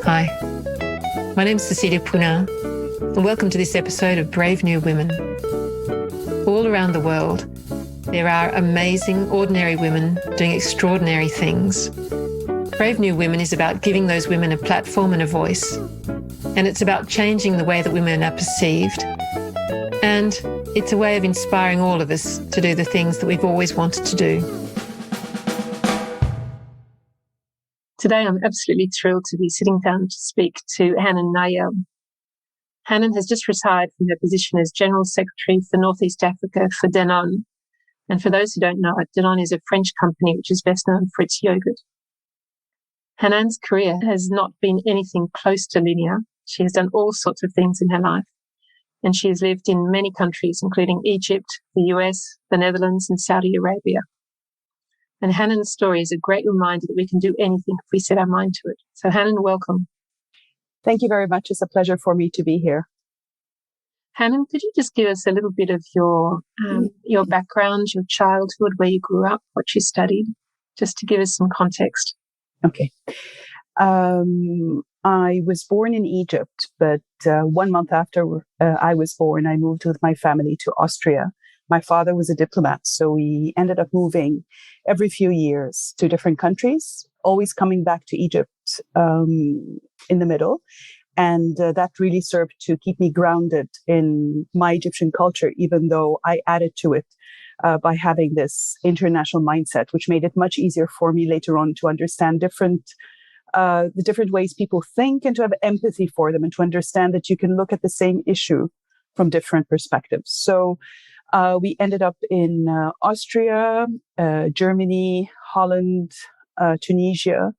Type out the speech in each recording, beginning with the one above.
Hi, my name is Cecilia Poullain, and welcome to this episode of Brave New Women. All around the world, there are amazing, ordinary women doing extraordinary things. Brave New Women is about giving those women a platform and a voice, and it's about changing the way that women are perceived, and it's a way of inspiring all of us to do the things that we've always wanted to do. Today, I'm absolutely thrilled to be sitting down to speak to Hanan Nayel. Hanan has just retired from her position as General Secretary for North East Africa for Danone. And for those who don't know it, Danone is a French company which is best known for its yogurt. Hanan's career has not been anything close to linear. She has done all sorts of things in her life, and she has lived in many countries, including Egypt, the US, the Netherlands, and Saudi Arabia. And Hanan's story is a great reminder that we can do anything if we set our mind to it. So Hanan, welcome. Thank you very much. It's a pleasure for me to be here. Hanan, could you just give us a little bit of your background, your childhood, where you grew up, what you studied, just to give us some context? Okay. I was born in Egypt, but 1 month after I was born, I moved with my family to Austria. My father was a diplomat, so we ended up moving every few years to different countries, always coming back to Egypt in the middle. And that really served to keep me grounded in my Egyptian culture, even though I added to it by having this international mindset, which made it much easier for me later on to understand the different ways people think and to have empathy for them and to understand that you can look at the same issue from different perspectives. So we ended up in Austria, Germany, Holland, Tunisia.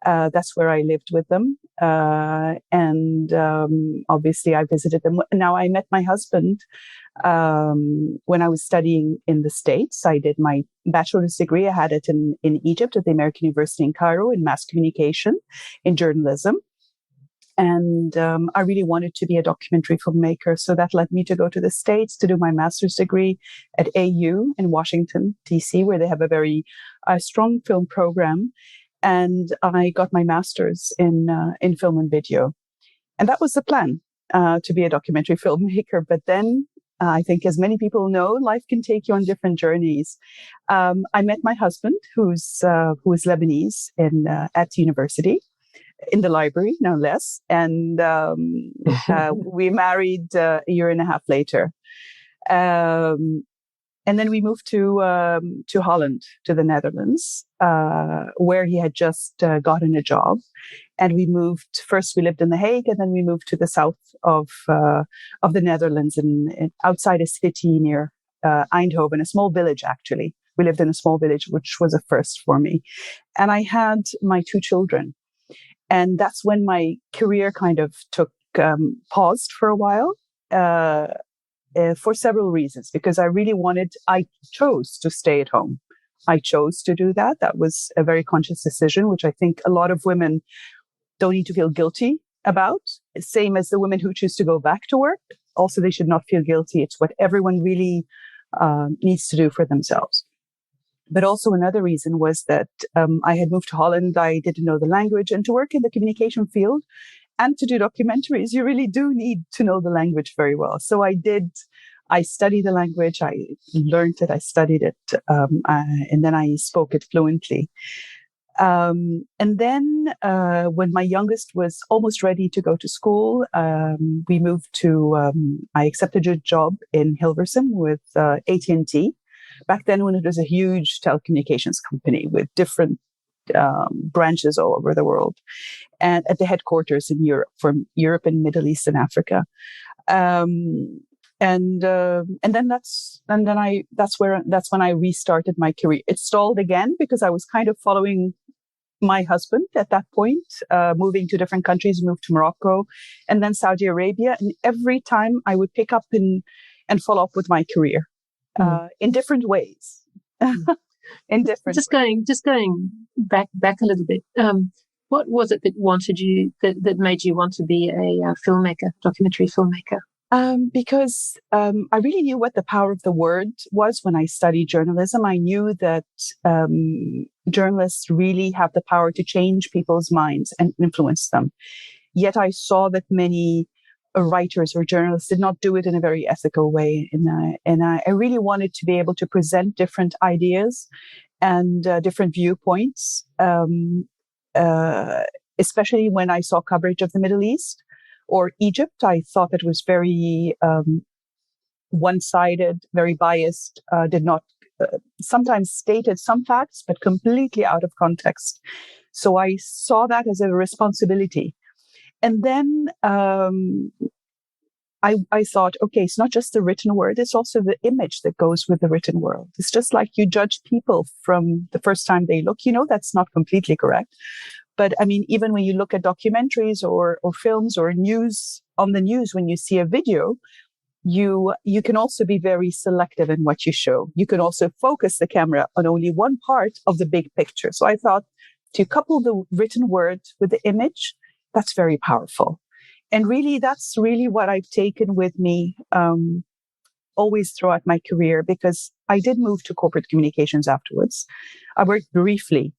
That's where I lived with them. And obviously I visited them. Now I met my husband when I was studying in the States. I did my bachelor's degree. I had it in Egypt at the American University in Cairo in mass communication, in journalism. And I really wanted to be a documentary filmmaker. So that led me to go to the States to do my master's degree at AU in Washington, D.C., where they have a very strong film program. And I got my master's in film and video. And that was the plan, to be a documentary filmmaker. But then I think, as many people know, life can take you on different journeys. I met my husband, who is Lebanese at university. In the library, no less. And we married a year and a half later. And then we moved to Holland, to the Netherlands, where he had just gotten a job. And we lived in The Hague, and then we moved to the south of the Netherlands, outside a city near Eindhoven, a small village, actually. We lived in a small village, which was a first for me. And I had my 2 children. And that's when my career kind of paused for a while, for several reasons, because I chose to stay at home. I chose to do that. That was a very conscious decision, which I think a lot of women don't need to feel guilty about. Same as the women who choose to go back to work. Also, they should not feel guilty. It's what everyone really needs to do for themselves. But also another reason was that I had moved to Holland. I didn't know the language, and to work in the communication field and to do documentaries, you really do need to know the language very well. So I did. I studied the language. I learned it. I studied it. And then I spoke it fluently. And then when my youngest was almost ready to go to school, we moved I accepted a job in Hilversum with AT&T. Back then, when it was a huge telecommunications company with different branches all over the world, and at the headquarters in Europe, from Europe and Middle East and Africa, and then that's when I restarted my career. It stalled again because I was kind of following my husband at that point, moving to different countries, moved to Morocco, and then Saudi Arabia, and every time I would pick up and follow up with my career. In different ways. Just going back a little bit. What was it that made you want to be a filmmaker, documentary filmmaker? Because I really knew what the power of the word was when I studied journalism. I knew that journalists really have the power to change people's minds and influence them. Yet I saw that many writers or journalists did not do it in a very ethical way. And I really wanted to be able to present different ideas and different viewpoints, especially when I saw coverage of the Middle East or Egypt. I thought it was very one-sided, very biased, did not sometimes stated some facts, but completely out of context. So I saw that as a responsibility. And then I thought, okay, it's not just the written word, it's also the image that goes with the written word. It's just like you judge people from the first time they look. That's not completely correct. But I mean, even when you look at documentaries or films or news, on the news, when you see a video, you can also be very selective in what you show. You can also focus the camera on only one part of the big picture. So I thought, to couple the written word with the image, that's very powerful. And really, that's really what I've taken with me always throughout my career, because I did move to corporate communications afterwards. I worked briefly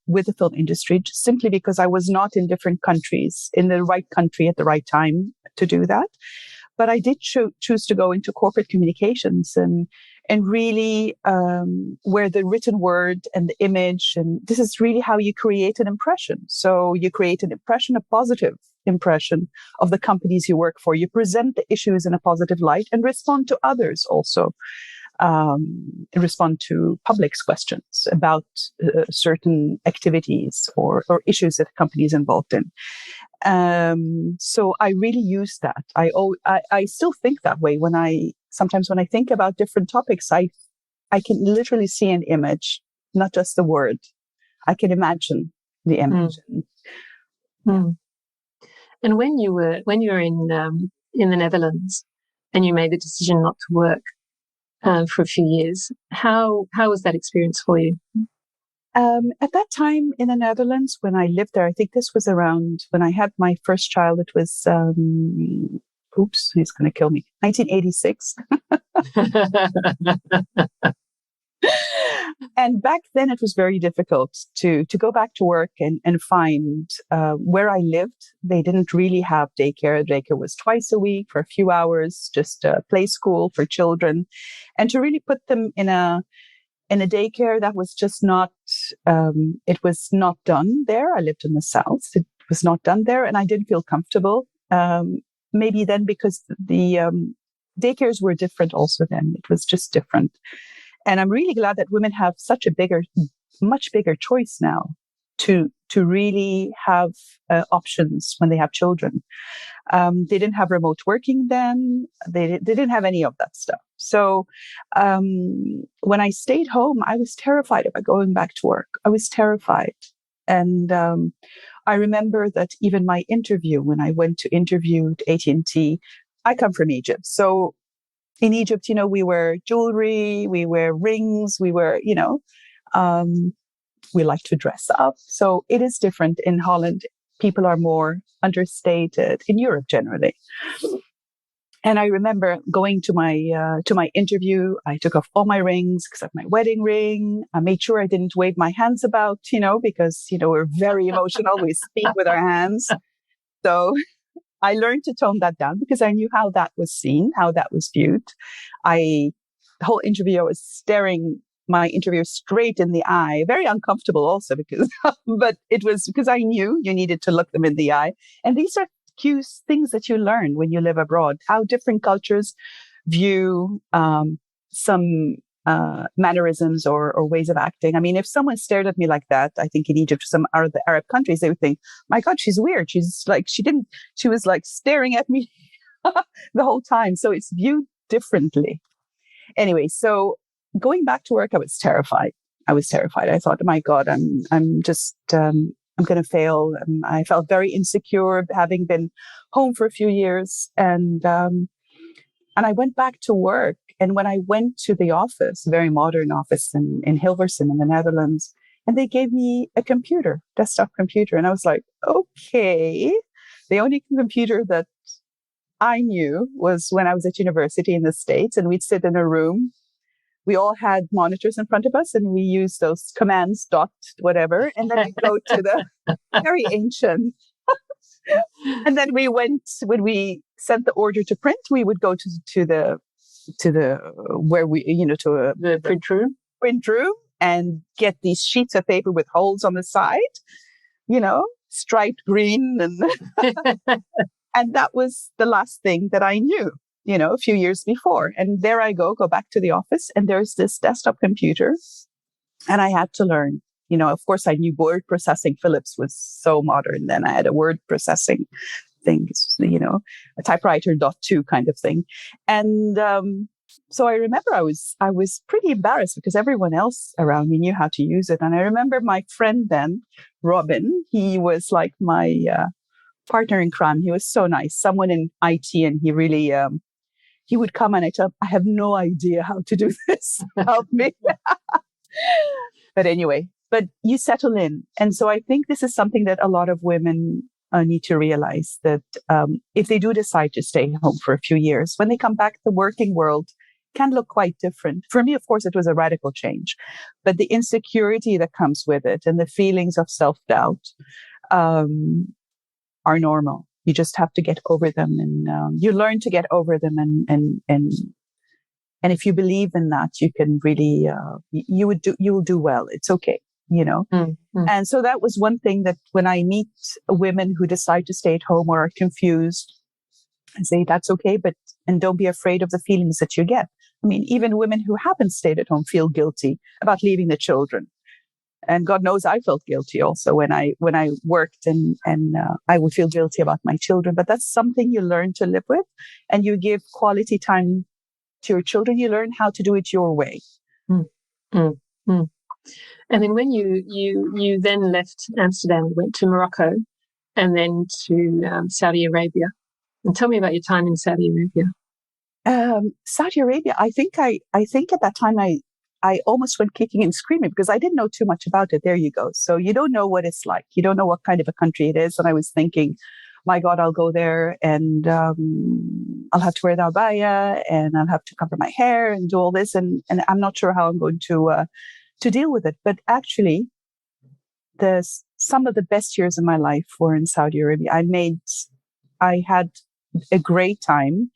with the film industry, just simply because I was not in different countries, in the right country at the right time to do that. But I did choose to go into corporate communications and really where the written word and the image, and this is really how you create an impression. So you create an impression, a positive impression of the companies you work for. You present the issues in a positive light and respond to others also. Respond to public's questions about certain activities or issues that the company is involved in. So I really use that. I still think that way sometimes when I think about different topics, I can literally see an image, not just the word. I can imagine the image. And when you were in the Netherlands and you made the decision not to work for a few years, how was that experience for you? At that time in the Netherlands, when I lived there, I think this was around when I had my first child. It was, oops, he's going to kill me, 1986. And back then it was very difficult to go back to work and find where I lived. They didn't really have daycare. Daycare was twice a week for a few hours, just a play school for children. And to really put them in a daycare, that was just not, it was not done there. I lived in the South. It was not done there. And I didn't feel comfortable. Maybe then because the daycares were different also then. It was just different. And I'm really glad that women have such a much bigger choice now to really have options when they have children. They didn't have remote working then. They didn't have any of that stuff. So when I stayed home, I was terrified about going back to work. I was terrified. And I remember that even my interview, when I went to interview at AT&T, I come from Egypt. So in Egypt, we wear jewelry, we wear rings, we wear, we like to dress up. So it is different in Holland. People are more understated in Europe generally. And I remember going to my interview. I took off all my rings except my wedding ring. I made sure I didn't wave my hands about, because, we're very emotional. We speak with our hands. So I learned to tone that down because I knew how that was seen, how that was viewed. The whole interview, I was staring my interviewer straight in the eye, very uncomfortable also because, but it was because I knew you needed to look them in the eye. And these are cues, things that you learn when you live abroad, how different cultures view some mannerisms or ways of acting. I mean, if someone stared at me like that, I think in Egypt, some of the Arab countries, they would think, my God, she's weird. She was like staring at me the whole time. So it's viewed differently. Anyway, so going back to work, I was terrified. I thought, oh my God, I'm going to fail. I felt very insecure having been home for a few years. And I went back to work. And when I went to the office, a very modern office in Hilversum in the Netherlands, and they gave me a desktop computer. And I was like, okay, the only computer that I knew was when I was at university in the States and we'd sit in a room. We all had monitors in front of us and we used those commands, dot, whatever. And then we go to the very ancient. And then when we sent the order to print, we would go to the where we, to The print room and get these sheets of paper with holes on the side, striped green. And that was the last thing that I knew, a few years before. And there I go back to the office and there's this desktop computer and I had to learn, of course I knew word processing. Philips was so modern. Then I had a word processing thing, a typewriter .2 kind of thing. And, so I remember I was pretty embarrassed because everyone else around me knew how to use it. And I remember my friend then, Robin, he was like my partner in crime. He was so nice, someone in IT, and he really, he would come and I tell him, I have no idea how to do this. Help me. But anyway, but you settle in. And so I think this is something that a lot of women need to realize, that if they do decide to stay home for a few years, when they come back, the working world can look quite different. For me, of course, it was a radical change, but the insecurity that comes with it and the feelings of self-doubt are normal. You just have to get over them, and you learn to get over them. And if you believe in that, you can really, you will do well. It's okay. And so that was one thing that when I meet women who decide to stay at home or are confused, I say that's okay, and don't be afraid of the feelings that you get. I mean, even women who haven't stayed at home feel guilty about leaving the children. And God knows I felt guilty also when I worked, and I would feel guilty about my children. But that's something you learn to live with, and you give quality time to your children. You learn how to do it your way. Mm. Mm. Mm. And then when you then left Amsterdam, went to Morocco, and then to Saudi Arabia. And tell me about your time in Saudi Arabia. Saudi Arabia, I think at that time I almost went kicking and screaming because I didn't know too much about it. There you go. So you don't know what it's like. You don't know what kind of a country it is. And I was thinking, my God, I'll go there and I'll have to wear the abaya and I'll have to cover my hair and do all this. And I'm not sure how I'm going to deal with it. But actually, some of the best years of my life were in Saudi Arabia. I had a great time.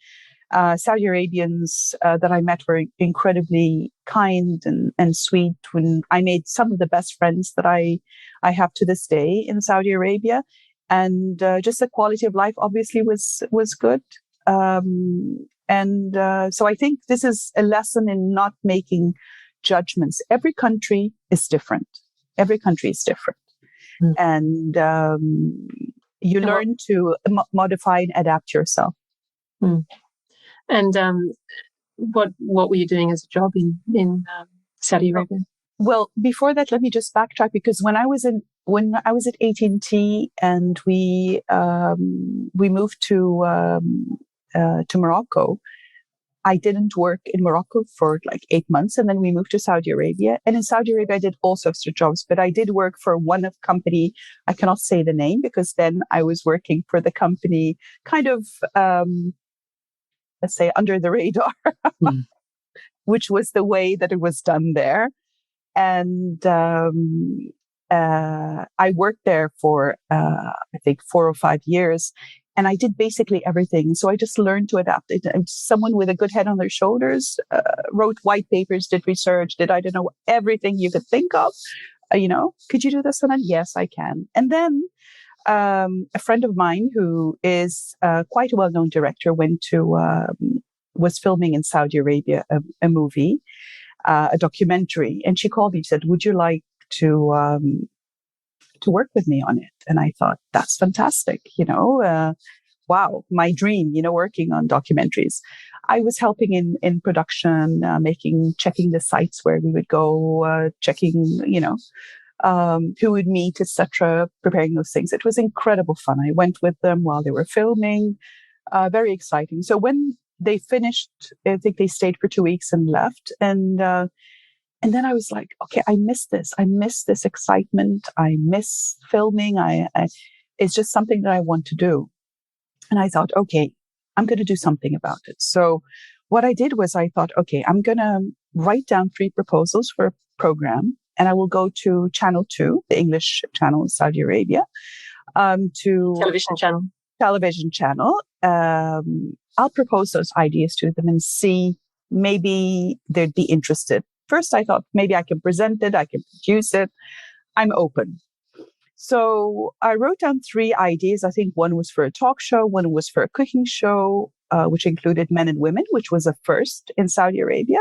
Saudi Arabians that I met were incredibly kind and sweet. When I made some of the best friends that I have to this day in Saudi Arabia, and just the quality of life obviously was good. So I think this is a lesson in not making judgments. Every country is different. And you learn to modify and adapt yourself. Mm. And what were you doing as a job in Saudi Arabia? Well, before that, let me just backtrack, because when I was at AT&T and we moved to Morocco, I didn't work in Morocco for like 8 months, and then we moved to Saudi Arabia. And in Saudi Arabia, I did all sorts of jobs, but I did work for one company. I cannot say the name because then I was working for the company kind of, let's say, under the radar, which was the way that it was done there. And I worked there for, I think, 4 or 5 years. And I did basically everything. So I just learned to adapt. Someone with a good head on their shoulders, wrote white papers, did research, I don't know, everything you could think of. Could you do this one? Yes, I can. And then a friend of mine who is quite a well-known director was filming in Saudi Arabia a movie, a documentary. And she called me and said, would you like to work with me on it? And I thought, that's fantastic. Wow, my dream, working on documentaries. I was helping in production, checking the sites where we would go, checking, who would meet, etc., preparing those things. It was incredible fun. I went with them while they were filming. Very exciting. So when they finished, I think they stayed for 2 weeks and left. And then I was like, okay, I miss this. I miss this excitement. I miss filming. It's just something that I want to do. And I thought, okay, I'm going to do something about it. So what I did was I thought, okay, I'm going to write down 3 proposals for a program, and I will go to Channel 2, the English channel in Saudi Arabia, to television channel. I'll propose those ideas to them and see maybe they'd be interested. First, I thought maybe I can present it, I can produce it. I'm open. So I wrote down 3 ideas. I think one was for a talk show, one was for a cooking show, which included men and women, which was a first in Saudi Arabia.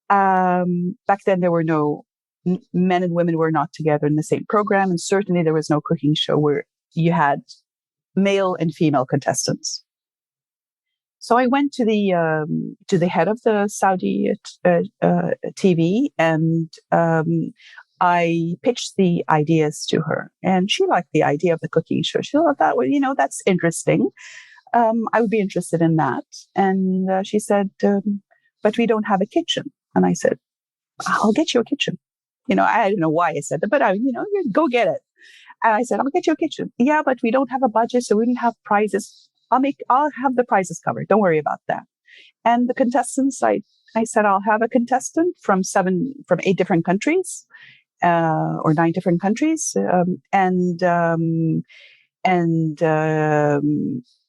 Back then, there were no men and women were not together in the same program, and certainly there was no cooking show where you had male and female contestants. So I went to the head of the Saudi TV, and I pitched the ideas to her, and she liked the idea of the cooking show. She thought that, that's interesting. I would be interested in that. And she said, but we don't have a kitchen. And I said, I'll get you a kitchen. I don't know why I said that, but go get it. And I said, I'll get you a kitchen. Yeah, but we don't have a budget, so we didn't have prizes. I'll have the prizes covered. Don't worry about that. And the contestants, I said, I'll have a contestant from 8 different countries. Or 9 different countries, and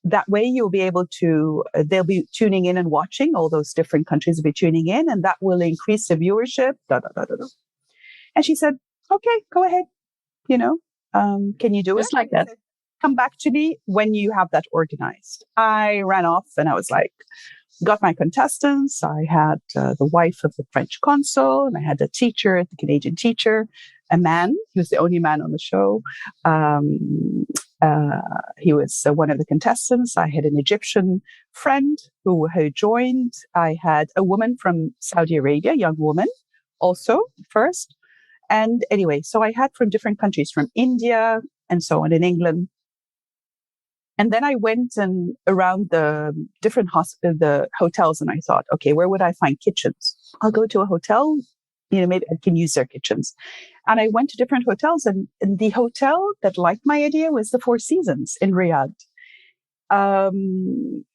that way you'll be able to. They'll be tuning in and watching. All those different countries will be tuning in, and that will increase the viewership. And she said, "Okay, go ahead. Can you do it?" Just like that. Said, come back to me when you have that organized. I ran off, and I was like, got my contestants. I had the wife of the French consul, and I had the teacher, the Canadian teacher, a man. He was the only man on the show. He was one of the contestants. I had an Egyptian friend who joined. I had a woman from Saudi Arabia, young woman, also first. And anyway, so I had from different countries, from India and so on, in England. And then I went around the different the hotels, and I thought, okay, where would I find kitchens? I'll go to a hotel, maybe I can use their kitchens. And I went to different hotels, and the hotel that liked my idea was the Four Seasons in Riyadh.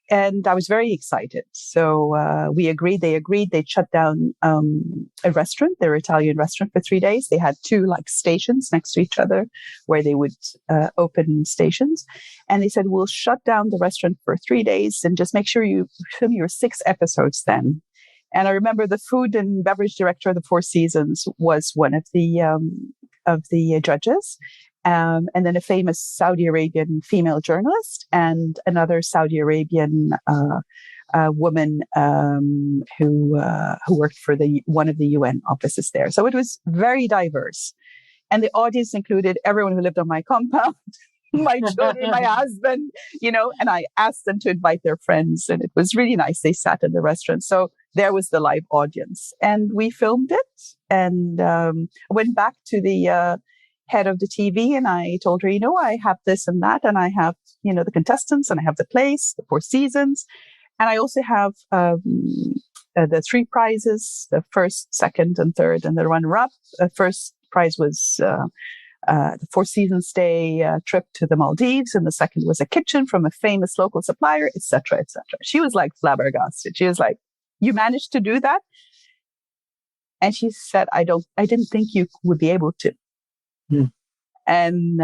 And I was very excited. So they agreed. They shut down a restaurant, their Italian restaurant, for 3 days. They had 2 stations next to each other where they would open stations. And they said, we'll shut down the restaurant for 3 days and just make sure you film your 6 episodes then. And I remember the food and beverage director of the Four Seasons was one of the judges. And then a famous Saudi Arabian female journalist and another Saudi Arabian woman who worked for one of the UN offices there. So it was very diverse. And the audience included everyone who lived on my compound, my children, my husband, and I asked them to invite their friends. And it was really nice. They sat in the restaurant. So there was the live audience. And we filmed it and went back to the head of the TV, and I told her, I have this and that, and I have, the contestants, and I have the place, the Four Seasons, and I also have the 3 prizes, the first, second, and third, and the runner-up. The first prize was the Four Seasons Day trip to the Maldives, and the second was a kitchen from a famous local supplier, etc., etc. She was like flabbergasted. She was like, "You managed to do that?" And she said, "I didn't think you would be able to." Hmm. And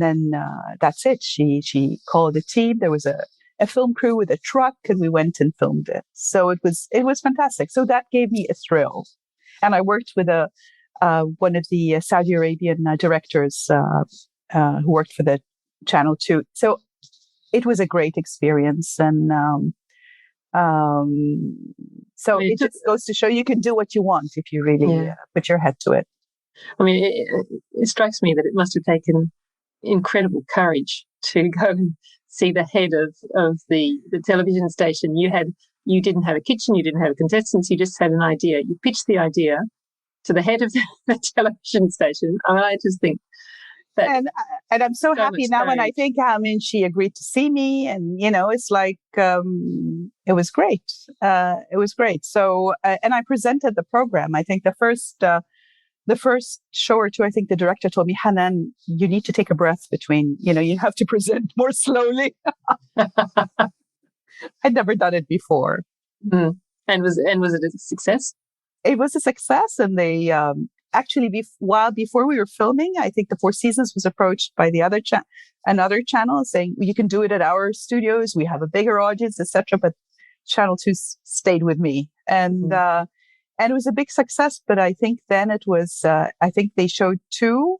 then that's it. She called the team. There was a film crew with a truck, and we went and filmed it. So it was fantastic. So that gave me a thrill. And I worked with one of the Saudi Arabian directors who worked for the Channel 2. So it was a great experience. And so it just goes to show you can do what you want if you really put your head to it. I mean, it strikes me that it must have taken incredible courage to go and see the head of the television station. You didn't have a kitchen, you didn't have contestants, you just had an idea. You pitched the idea to the head of the television station. I mean, I just think that. And I'm so happy now when I think, she agreed to see me, and it's like it was great. It was great. So and I presented the program. I think the first the first show or two, I think the director told me, Hanan, you need to take a breath between, you have to present more slowly. I'd never done it before. Mm. And was it a success? It was a success. And they actually, while before we were filming, I think the Four Seasons was approached by another channel saying, you can do it at our studios. We have a bigger audience, etc. But Channel 2 stayed with me. And it was a big success. But I think then it was, I think they showed two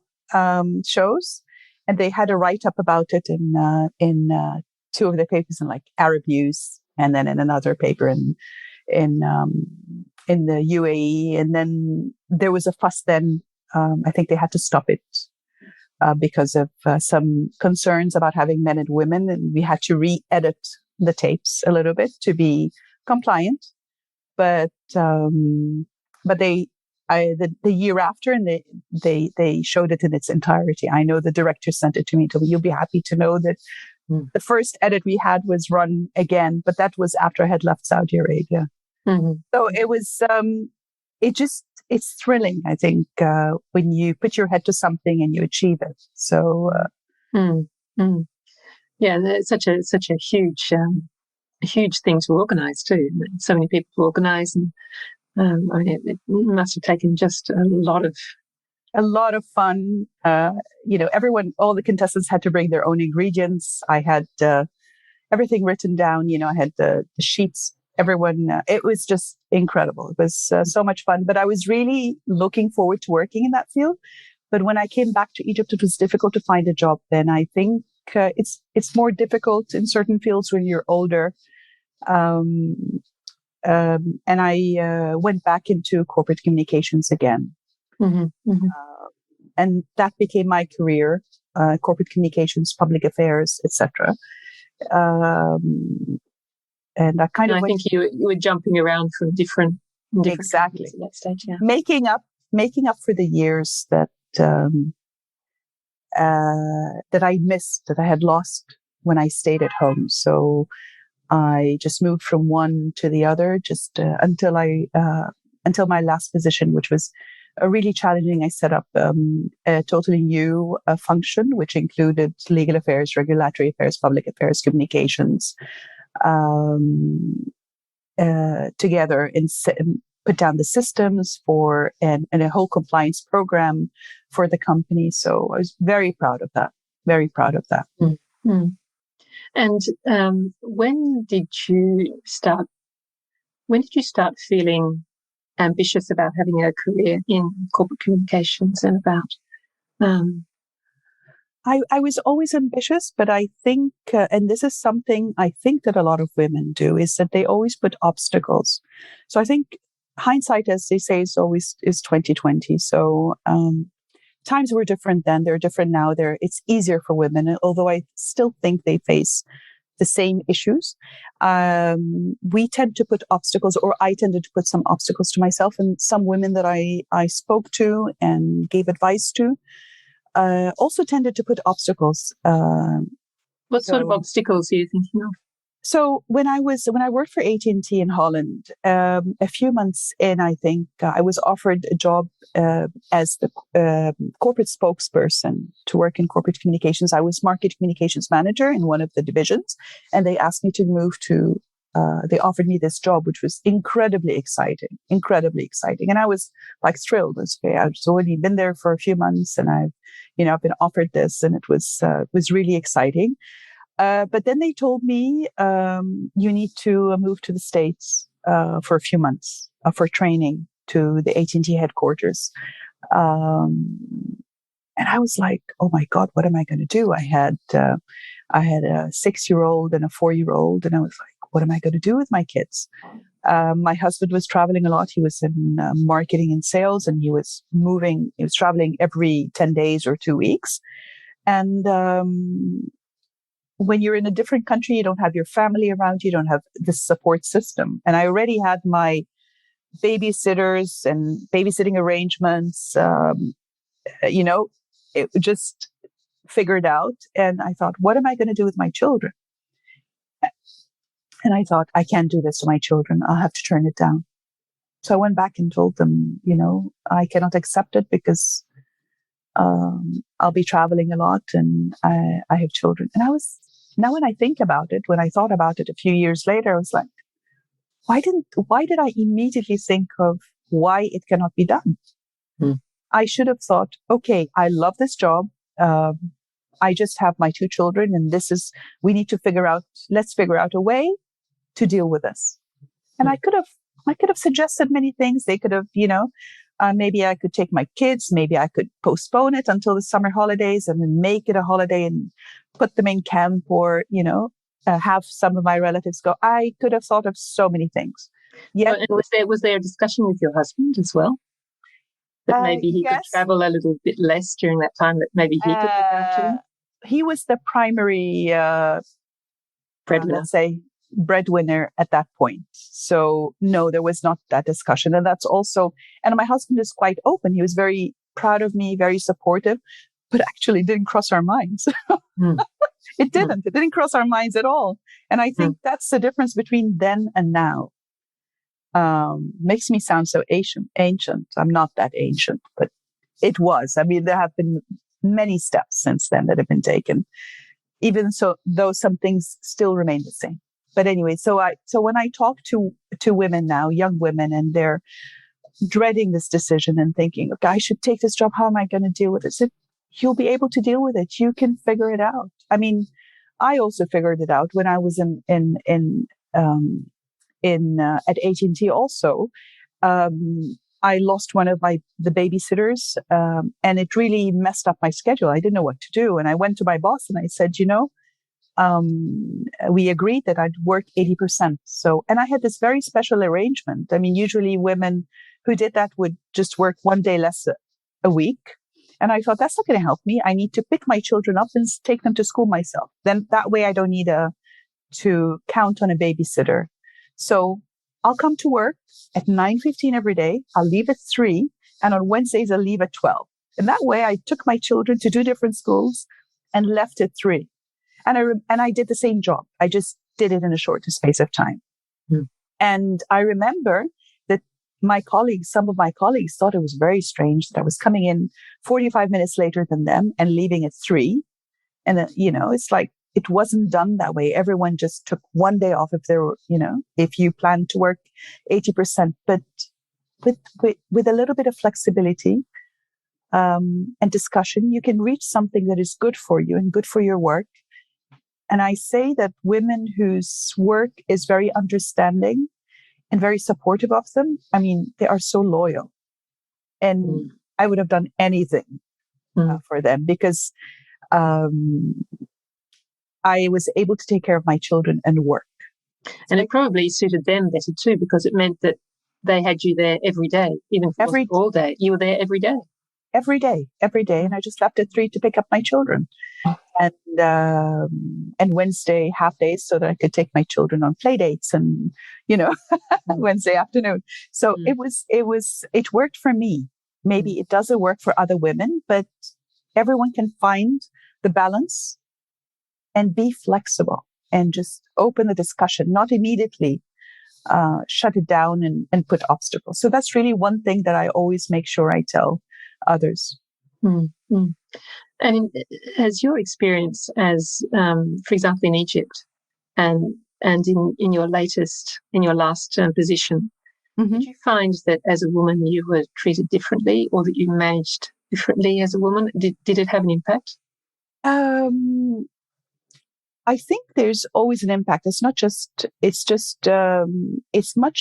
shows, and they had a write-up about it in two of the papers, in like Arab News, and then in another paper in the UAE. And then there was a fuss then. I think they had to stop it because of some concerns about having men and women, and we had to re-edit the tapes a little bit to be compliant. But the year after, and they showed it in its entirety. I know the director sent it to me. Told me, you'll be happy to know that the first edit we had was run again, but that was after I had left Saudi Arabia. Mm-hmm. So it was, it's thrilling, I think, when you put your head to something and you achieve it. So, yeah, and it's such a huge thing to organise too. So many people to organise, and I mean, it must have taken just a lot of fun. Everyone, all the contestants had to bring their own ingredients. I had everything written down. I had the sheets. Everyone, it was just incredible. It was so much fun. But I was really looking forward to working in that field. But when I came back to Egypt, it was difficult to find a job. Then I think it's more difficult in certain fields when you're older. And I went back into corporate communications again. Mm-hmm, mm-hmm. And that became my career, corporate communications, public affairs, etc. And I think you were jumping around from different exactly at that stage, yeah. Making up for the years that I missed, that I had lost when I stayed at home. So I just moved from one to the other, just until my last position, which was really challenging. I set up a totally new function, which included legal affairs, regulatory affairs, public affairs, communications, together, and put down the systems and a whole compliance program for the company. So I was very proud of that. Very proud of that. Mm-hmm. And when did you start feeling ambitious about having a career in corporate communications and about? I was always ambitious, but I think, and this is something I think that a lot of women do, is that they always put obstacles. So I think hindsight, as they say, is 2020. So times were different then; they're different now. It's easier for women, although I still think they face the same issues. We tend to put obstacles, or I tended to put some obstacles to myself, and some women that I spoke to and gave advice to also tended to put obstacles. What sort of obstacles are you thinking of? So when I worked for AT&T in Holland, a few months in, I think I was offered a job as the corporate spokesperson to work in corporate communications. I was market communications manager in one of the divisions, and they asked me to move to. They offered me this job, which was incredibly exciting. And I was like thrilled. I've already been there for a few months, and I've been offered this, and it was really exciting. But then they told me, you need to move to the States for a few months for training to the AT&T headquarters. And I was like, oh my God, what am I going to do? I had a 6-year-old and a 4-year-old, and I was like, what am I going to do with my kids? My husband was traveling a lot. He was in marketing and sales, and he was traveling every 10 days or 2 weeks. And when you're in a different country, you don't have your family around you, don't have this support system. And I already had my babysitters and babysitting arrangements, it just figured out. And I thought, what am I going to do with my children? And I thought, I can't do this to my children. I'll have to turn it down. So I went back and told them, I cannot accept it because I'll be traveling a lot and I have children. And now when I think about it, when I thought about it a few years later, I was like, why did I immediately think of why it cannot be done? Mm. I should have thought, okay, I love this job. I just have my 2 children and let's figure out a way to deal with this. And I could have suggested many things. They could have, maybe I could take my kids, maybe I could postpone it until the summer holidays and then make it a holiday and put them in camp or, have some of my relatives go. I could have thought of so many things. Yeah. And was there a discussion with your husband as well? That maybe he could travel a little bit less during that time, that maybe he could look after? He was the primary breadwinner. Let's say breadwinner at that point. So no, there was not that discussion. And that's also, and my husband is quite open. He was very proud of me, very supportive, but actually didn't cross our minds. It didn't cross our minds at all. And I think that's the difference between then and now. Makes me sound so ancient. I'm not that ancient, but it was. I mean, there have been many steps since then that have been taken. Even so, though some things still remain the same. But anyway, so when I talk to women now, young women, and they're dreading this decision and thinking, okay, I should take this job. How am I going to deal with it? So you'll be able to deal with it. You can figure it out. I mean, I also figured it out when I was at AT&T also. I lost one of the babysitters, and it really messed up my schedule. I didn't know what to do. And I went to my boss and I said, we agreed that I'd work 80%. So, and I had this very special arrangement. I mean, usually women who did that would just work 1 day less a week. And I thought, that's not going to help me. I need to pick my children up and take them to school myself. Then that way I don't need to count on a babysitter. So I'll come to work at 9:15 every day. I'll leave at 3. And on Wednesdays, I'll leave at 12. And that way I took my children to 2 different schools and left at 3. And I did the same job. I just did it in a shorter space of time. And I remember that some of my colleagues thought it was very strange that I was coming in 45 minutes later than them and leaving at 3. And then, it's like, it wasn't done that way. Everyone just took 1 day off if there were, if you plan to work 80%, but with a little bit of flexibility, and discussion, you can reach something that is good for you and good for your work. And I say that women whose work is very understanding and very supportive of them, I mean, they are so loyal. And I would have done anything for them because I was able to take care of my children and work. And it probably suited them better too, because it meant that they had you there every day, even if it wasn't all day. You were there every day. Every day. And I just left at 3 to pick up my children. And Wednesday half days so that I could take my children on play dates and, Wednesday afternoon. So it worked for me. Maybe it doesn't work for other women, but everyone can find the balance and be flexible and just open the discussion, not immediately shut it down and put obstacles. So that's really one thing that I always make sure I tell others. And has your experience as, for example, in Egypt and in your last position, did you find that as a woman you were treated differently, or that you managed differently as a woman? Did it have an impact? I think there's always an impact. It's much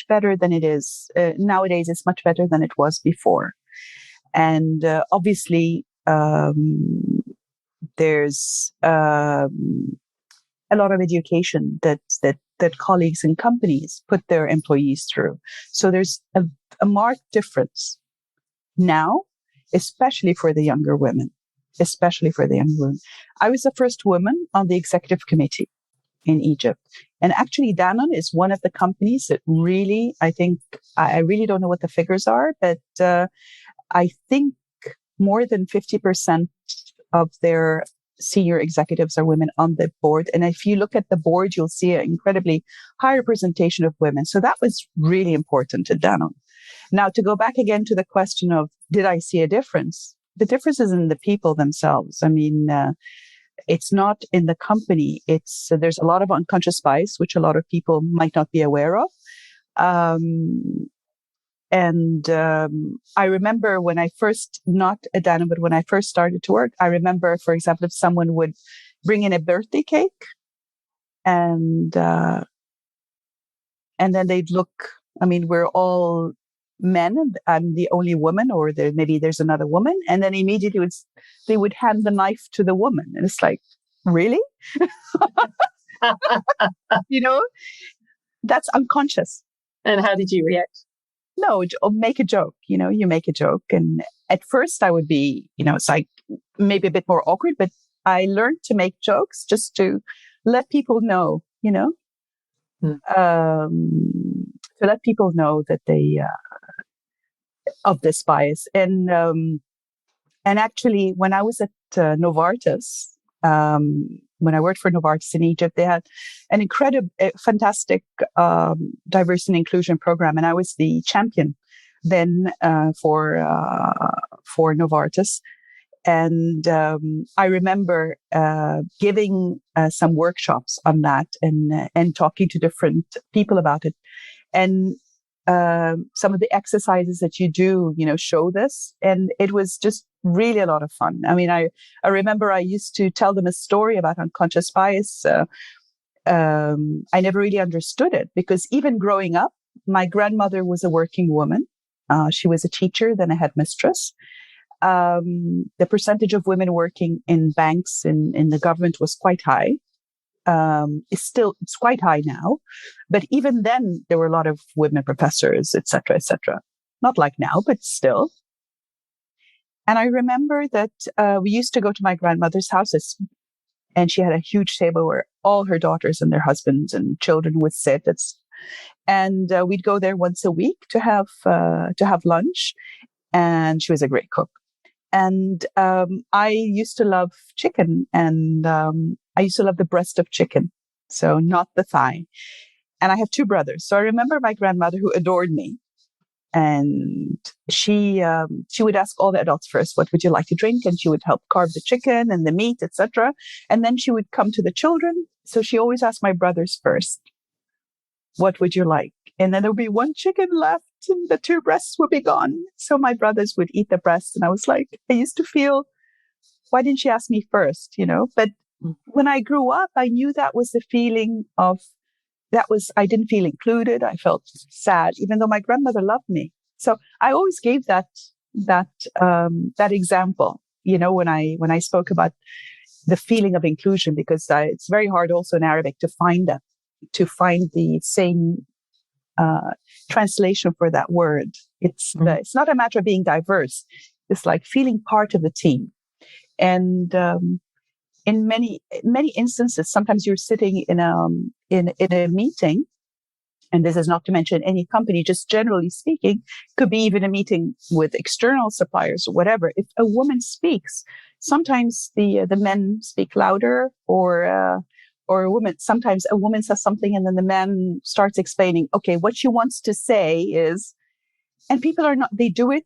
better than it is. Nowadays, it's much better than it was before. And obviously, there's a lot of education that colleagues and companies put their employees through. So there's a marked difference now, especially for the younger women. I was the first woman on the executive committee in Egypt. And actually, Danone is one of the companies that really, I think, I really don't know what the figures are, but I think more than 50% of their senior executives are women on the board. And if you look at the board, you'll see an incredibly high representation of women. So that was really important at Danone. Now, to go back again to the question of, did I see a difference? The difference is in the people themselves. I mean, it's not in the company. There's a lot of unconscious bias, which a lot of people might not be aware of. I remember when I first, not at Danone, but when I first started to work, I remember, for example, if someone would bring in a birthday cake and then they'd look, I mean, we're all men and I'm the only woman, or maybe there's another woman. And then immediately they would hand the knife to the woman. And it's like, really? That's unconscious. And how did you react? No, make a joke, you make a joke. And at first I would be, it's like maybe a bit more awkward, but I learned to make jokes just to let people know, to let people know that they, of this bias. And actually when I was at Novartis, when I worked for Novartis in Egypt, they had an incredible, fantastic diversity and inclusion program, and I was the champion then for Novartis. And I remember giving some workshops on that and talking to different people about it. And some of the exercises that you do, show this. And it was just really a lot of fun. I mean, I remember I used to tell them a story about unconscious bias. I never really understood it because even growing up, my grandmother was a working woman. She was a teacher, then a headmistress. The percentage of women working in banks in the government was quite high. It's quite high now, but even then there were a lot of women professors, etc., etc. Not like now, but still. And I remember that we used to go to my grandmother's houses, and she had a huge table where all her daughters and their husbands and children would sit. And we'd go there once a week to have lunch. And she was a great cook. And I used to love chicken, and I used to love the breast of chicken, so not the thigh. And I have two brothers. So I remember my grandmother, who adored me, and she would ask all the adults first, what would you like to drink? And she would help carve the chicken and the meat, etc. And then she would come to the children. So she always asked my brothers first, what would you like? And then there would be one chicken left and the two breasts would be gone. So my brothers would eat the breast. And I was like, I used to feel, why didn't she ask me first? But when I grew up, I knew that was the feeling of, I didn't feel included. I felt sad, even though my grandmother loved me. So I always gave that example, when I spoke about the feeling of inclusion, because it's very hard also in Arabic to find the same translation for that word. It's not a matter of being diverse. It's like feeling part of the team. And in many instances, sometimes you're sitting in a meeting, and this is not to mention any company, just generally speaking, could be even a meeting with external suppliers or whatever. If a woman speaks, sometimes the men speak louder, or sometimes a woman says something and then the man starts explaining, okay, what she wants to say is, and people they do it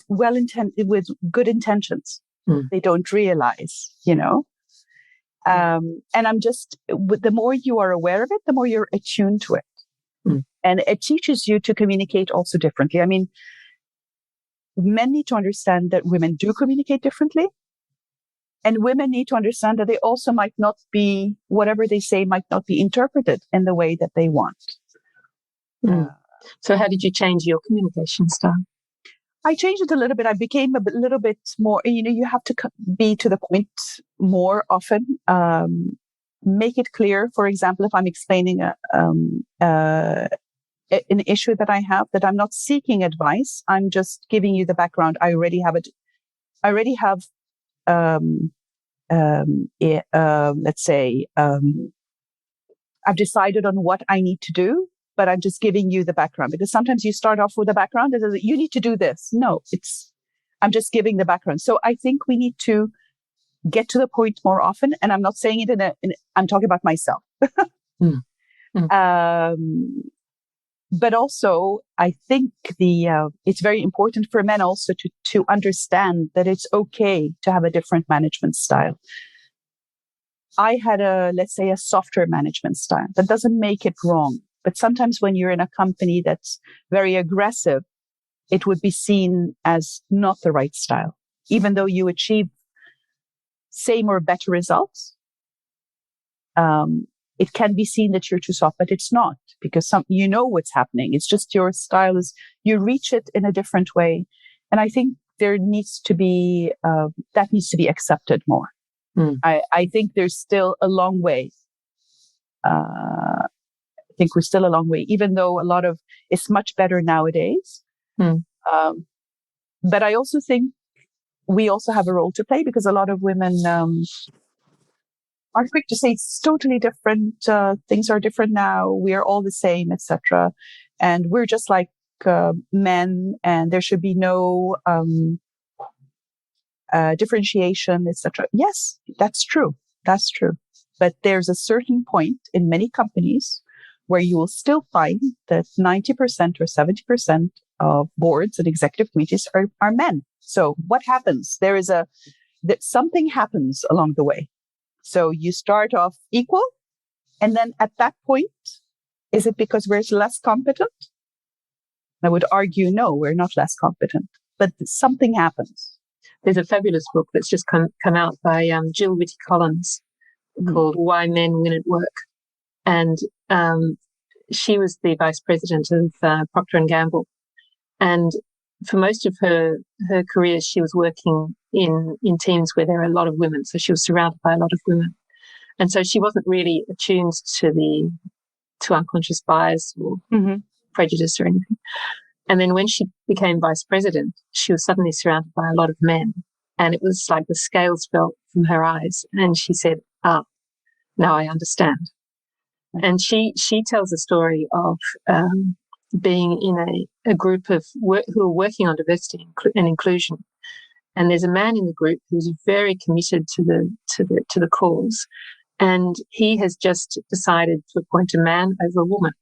with good intentions. They don't realize, and I'm the more you are aware of it, the more you're attuned to it. And it teaches you to communicate also differently. I mean, men need to understand that women do communicate differently. And women need to understand that they also might not be, whatever they say might not be interpreted in the way that they want. So how did you change your communication style? I changed it a little bit. I became a little bit more, you have to be to the point more often. Make it clear, for example, if I'm explaining an issue that I have, that I'm not seeking advice. I'm just giving you the background. I already have it. I already have let's say, I've decided on what I need to do, but I'm just giving you the background, because sometimes you start off with a background and you need to do this. No, I'm just giving the background. So I think we need to get to the point more often. And I'm not saying it I'm talking about myself. Mm. Mm. But also, I think it's very important for men also to understand that it's okay to have a different management style. I had let's say, a softer management style. That doesn't make it wrong. But sometimes when you're in a company that's very aggressive, it would be seen as not the right style, even though you achieve same or better results. It can be seen that you're too soft, but it's not, because what's happening. It's just your style you reach it in a different way. And I think there needs to be, that needs to be accepted more. Mm. I think there's still a long way. I think we're still a long way, even though it's much better nowadays. Mm. But I also think we also have a role to play, because a lot of women, are quick to say it's totally different. Things are different now. We are all the same, etc. And we're just like men, and there should be no differentiation, etc. Yes, that's true. That's true. But there's a certain point in many companies where you will still find that 90% or 70% of boards and executive committees are men. So what happens? That something happens along the way. So you start off equal, and then at that point, is it because we're less competent? I would argue, no, we're not less competent, but something happens. There's a fabulous book that's just come out by Jill Whitty Collins called Why Men Win at Work. And she was the vice president of Procter & Gamble. And for most of her career, she was working in teams where there are a lot of women. So she was surrounded by a lot of women. And so she wasn't really attuned to unconscious bias or prejudice or anything. And then when she became vice president, she was suddenly surrounded by a lot of men. And it was like the scales fell from her eyes. And she said, now I understand. And she tells a story of being in a group of who are working on diversity and inclusion. And there's a man in the group who's very committed to the cause. And he has just decided to appoint a man over a woman.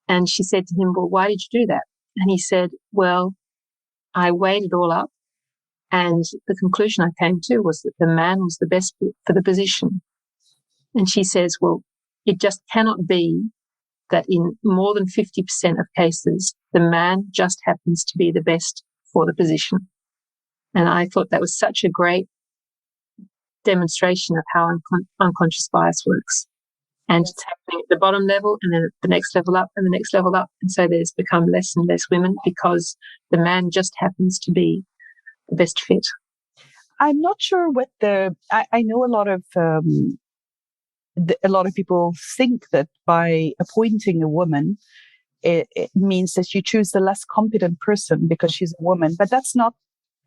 And she said to him, well, why did you do that? And he said, well, I weighed it all up. And the conclusion I came to was that the man was the best for the position. And she says, well, it just cannot be that in more than 50% of cases, the man just happens to be the best for the position. And I thought that was such a great demonstration of how unconscious bias works. And it's happening at the bottom level, and then at the next level up, and the next level up. And so there's become less and less women because the man just happens to be the best fit. I'm not sure what I know a lot of people think that by appointing a woman, it means that you choose the less competent person because she's a woman. But that's not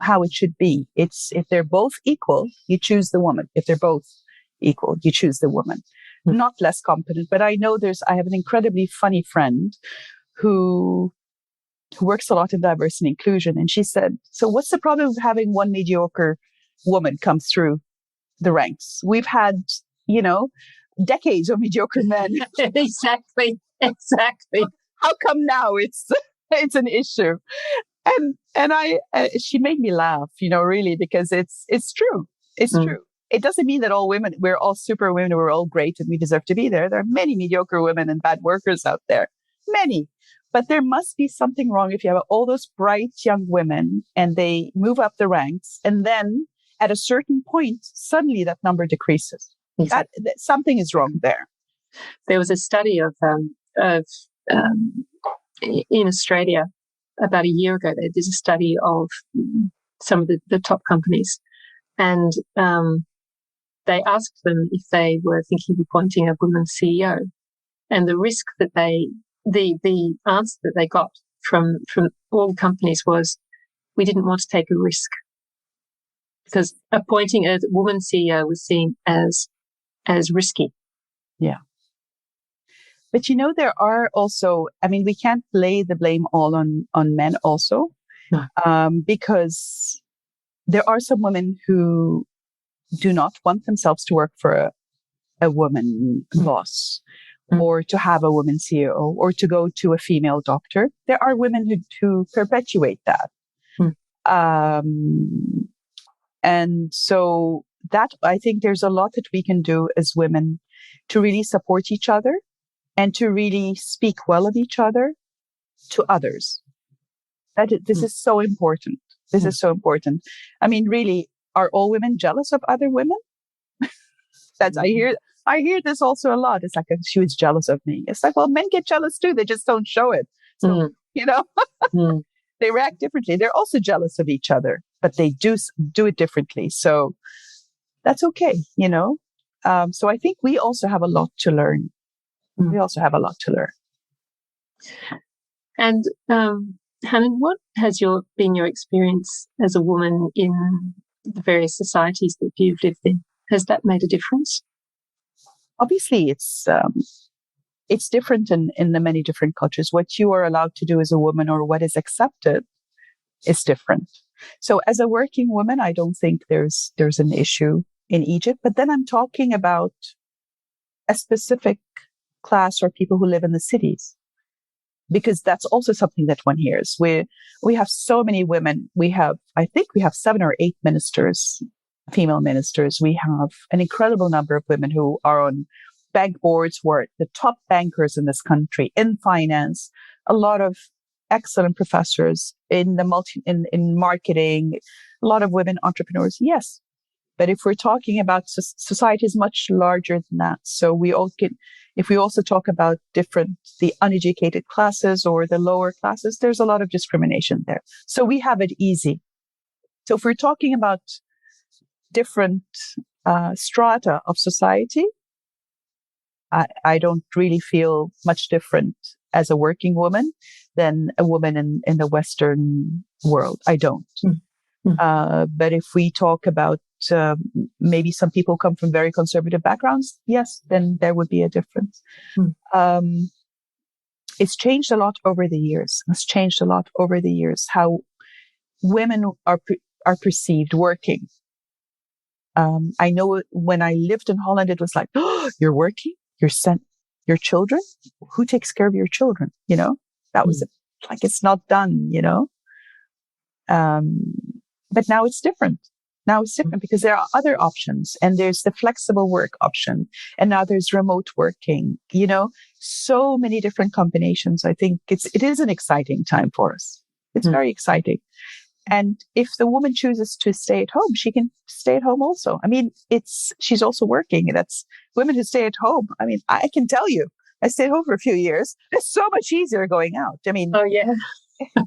how it should be. It's if they're both equal, you choose the woman. If they're both equal, you choose the woman. Not less competent. But I know I have an incredibly funny friend who works a lot in diversity and inclusion. And she said, so what's the problem of having one mediocre woman come through the ranks? We've had, decades of mediocre men. Exactly. How come now it's an issue? And she made me laugh, really, because it's true. It's true. It doesn't mean that all women, we're all super women, we're all great and we deserve to be there. There are many mediocre women and bad workers out there. Many. But there must be something wrong if you have all those bright young women and they move up the ranks, and then at a certain point, suddenly that number decreases. Exactly. That something is wrong there. There was a study in Australia about a year ago. There's a study of some of the top companies, and they asked them if they were thinking of appointing a woman CEO, and the risk that the answer that they got from all the companies was, we didn't want to take a risk, because appointing a woman CEO was seen as risky. Yeah. But there are also, we can't lay the blame all on men also, no. Because there are some women who do not want themselves to work for a woman boss, or to have a woman CEO, or to go to a female doctor. There are women who perpetuate that. And so that, I think there's a lot that we can do as women to really support each other and to really speak well of each other to others. This is so important. This is so important. I mean, really, are all women jealous of other women? I hear this also a lot. It's like, she was jealous of me. It's like, well, men get jealous too. They just don't show it. So, they react differently. They're also jealous of each other, but they do it differently. So that's okay, So I think we also have a lot to learn. We also have a lot to learn. And Hanan, what has been your experience as a woman in the various societies that you've lived in? Has that made a difference? Obviously, it's different in the many different cultures. What you are allowed to do as a woman, or what is accepted, is different. So as a working woman, I don't think there's an issue in Egypt. But then I'm talking about a specific class or people who live in the cities, because that's also something that one hears. We have so many women. I think we have 7 or 8 ministers, female ministers. We have an incredible number of women who are on bank boards, who are the top bankers in this country, in finance, a lot of excellent professors in in marketing, a lot of women entrepreneurs. Yes. But if we're talking about society is much larger than that. So if we also talk about the uneducated classes or the lower classes, there's a lot of discrimination there. So we have it easy. So if we're talking about different strata of society, I don't really feel much different as a working woman than a woman in the Western world. I don't. But if we talk about maybe some people come from very conservative backgrounds, yes, then there would be a difference. It's changed a lot over the years. How women are perceived working. I know when I lived in Holland, it was like, oh, you're working? You're sent your children? Who takes care of your children? That was like, it's not done, But now it's different. Because there are other options, and there's the flexible work option, and now there's remote working, so many different combinations. I think it is an exciting time for us. It's very exciting. And if the woman chooses to stay at home, she can stay at home also. I mean, she's also working. That's women who stay at home. I mean, I can tell you, I stayed home for a few years. It's so much easier going out. I mean, oh yeah.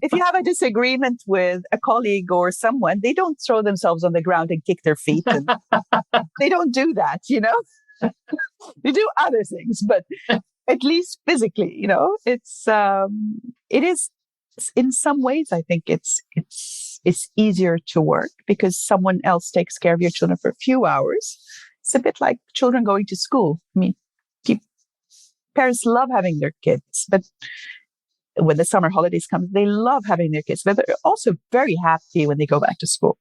If you have a disagreement with a colleague or someone, they don't throw themselves on the ground and kick their feet. And they don't do that, They do other things, but at least physically, it is, in some ways, I think it's easier to work because someone else takes care of your children for a few hours. It's a bit like children going to school. I mean, parents love having their kids, but when the summer holidays come, they love having their kids, but they're also very happy when they go back to school.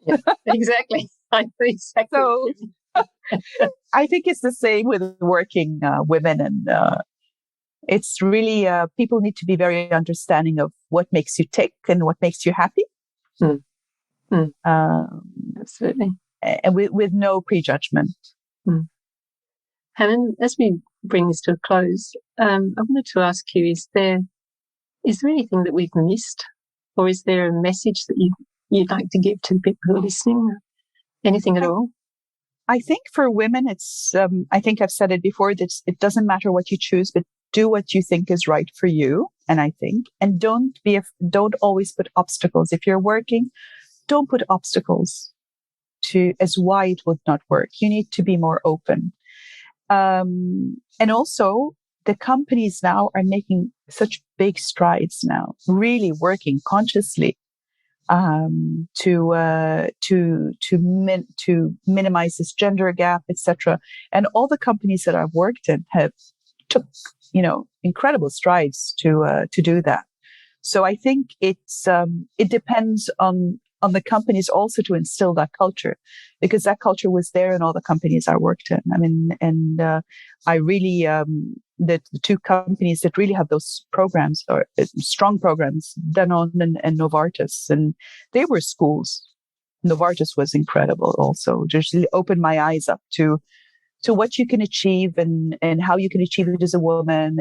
Yeah, exactly. So I think it's the same with working women, and it's really people need to be very understanding of what makes you tick and what makes you happy. Absolutely, and with no prejudgment. Hanan, as we bring this to a close, I wanted to ask you: is there anything that we've missed, or is there a message that you'd like to give to the people who are listening? Anything at all? I think for women, it's, I think I've said it before, that it doesn't matter what you choose, but do what you think is right for you. And don't always put obstacles. If you're working, don't put obstacles as why it would not work. You need to be more open. And also, the companies now are making such big strides now, really working consciously to minimize this gender gap, etc. And all the companies that I've worked in have took incredible strides to do that. So I think it depends on on the companies also to instill that culture, because that culture was there in all the companies I worked in. I mean, and I really, the two companies that really have those programs or strong programs, Danone and Novartis, and they were schools. Novartis was incredible also. Just really opened my eyes up to what you can achieve and how you can achieve it as a woman.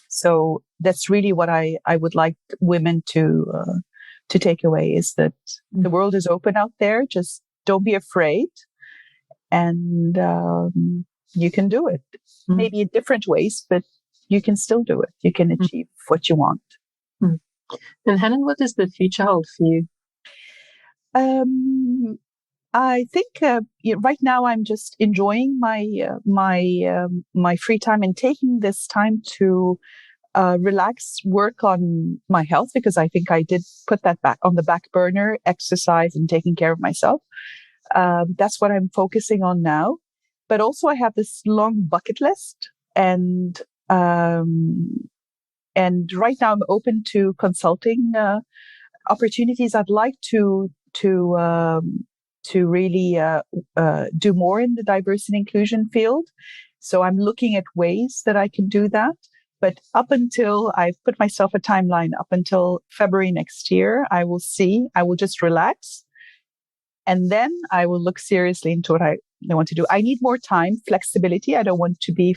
So that's really what I would like women to take away, is that the world is open out there. Just don't be afraid, and you can do it. Maybe in different ways, but you can still do it. You can achieve what you want. And Hanan, what does the future hold for you? I think right now I'm just enjoying my free time and taking this time to relax, work on my health, because I think I did put that back on the back burner, exercise and taking care of myself. That's what I'm focusing on now. But also I have this long bucket list, and right now I'm open to consulting opportunities. I'd like to really do more in the diversity and inclusion field. So I'm looking at ways that I can do that. But up until I've put myself a timeline, up until February next year, I will just relax. And then I will look seriously into what I want to do. I need more time, flexibility. I don't want to be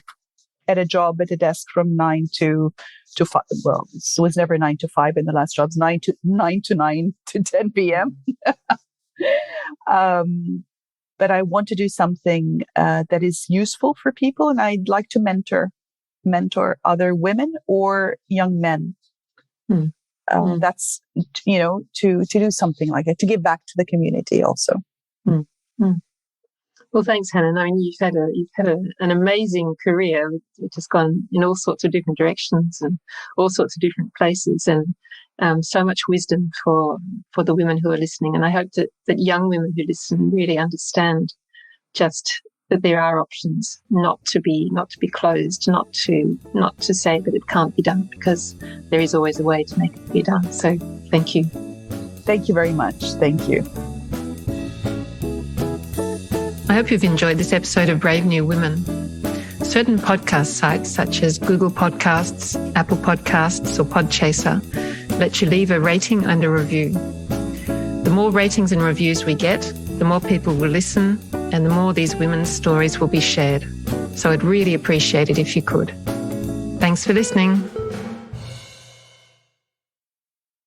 at a job at a desk from 9 to 5. Well, it was never 9 to 5 in the last jobs, 9 to 9 to 10 p.m. But I want to do something that is useful for people, and I'd like to mentor other women or young men. That's, to do something like it, to give back to the community also. Well, thanks, Hanan. I mean, you've had an amazing career, which has gone in all sorts of different directions and all sorts of different places, and so much wisdom for the women who are listening. And I hope that young women who listen really understand just that there are options, not to be closed, not to say that it can't be done, because there is always a way to make it be done. So thank you. Thank you very much. Thank you. I hope you've enjoyed this episode of Brave New Women. Certain podcast sites such as Google Podcasts, Apple Podcasts or Podchaser let you leave a rating and a review. The more ratings and reviews we get, the more people will listen and the more these women's stories will be shared. So I'd really appreciate it if you could. Thanks for listening.